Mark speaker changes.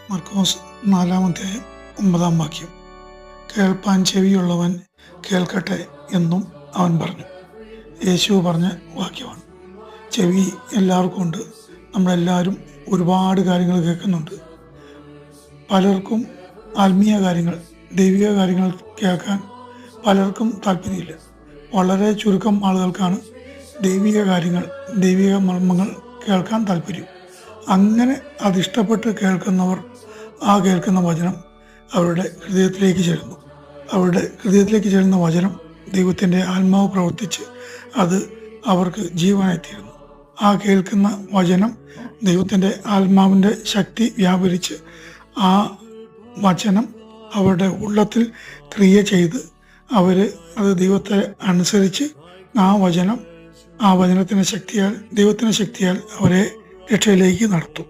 Speaker 1: മർക്കോസ് 4:9 കേൾപ്പാൻ ചെവിയുള്ളവൻ കേൾക്കട്ടെ എന്നും അവൻ പറഞ്ഞു. യേശു പറഞ്ഞ വാക്യമാണ്. ചെവി എല്ലാവർക്കും ഉണ്ട്. നമ്മളെല്ലാവരും ഒരുപാട് കാര്യങ്ങൾ കേൾക്കുന്നുണ്ട്. പലർക്കും ആത്മീയ കാര്യങ്ങൾ, ദൈവിക കാര്യങ്ങൾ കേൾക്കാൻ പലർക്കും താല്പര്യമില്ല. വളരെ ചുരുക്കം ആളുകൾക്കാണ് ദൈവിക കാര്യങ്ങൾ, ദൈവിക മർമ്മങ്ങൾ കേൾക്കാൻ താല്പര്യം. അങ്ങനെ അതിഷ്ടപ്പെട്ട് കേൾക്കുന്നവർ ആ കേൾക്കുന്ന വചനം അവരുടെ ഹൃദയത്തിലേക്ക് ചെല്ലുന്നു. അവരുടെ ഹൃദയത്തിലേക്ക് ചെല്ലുന്ന വചനം ദൈവത്തിൻ്റെ ആത്മാവ് പ്രവർത്തിച്ച് അത് അവർക്ക് ജീവനായിത്തീരുന്നു. ആ കേൾക്കുന്ന വചനം ദൈവത്തിൻ്റെ ആത്മാവിൻ്റെ ശക്തി വ്യാപരിച്ച് ആ വചനം അവരുടെ ഉള്ളത്തിൽ ക്രിയ ചെയ്ത് അവർ അത് ദൈവത്തെ അനുസരിച്ച് ആ വചനത്തിൻ്റെ ശക്തിയാൽ, ദൈവത്തിൻ്റെ ശക്തിയാൽ അവരെ രക്ഷയിലേക്ക് നടത്തും.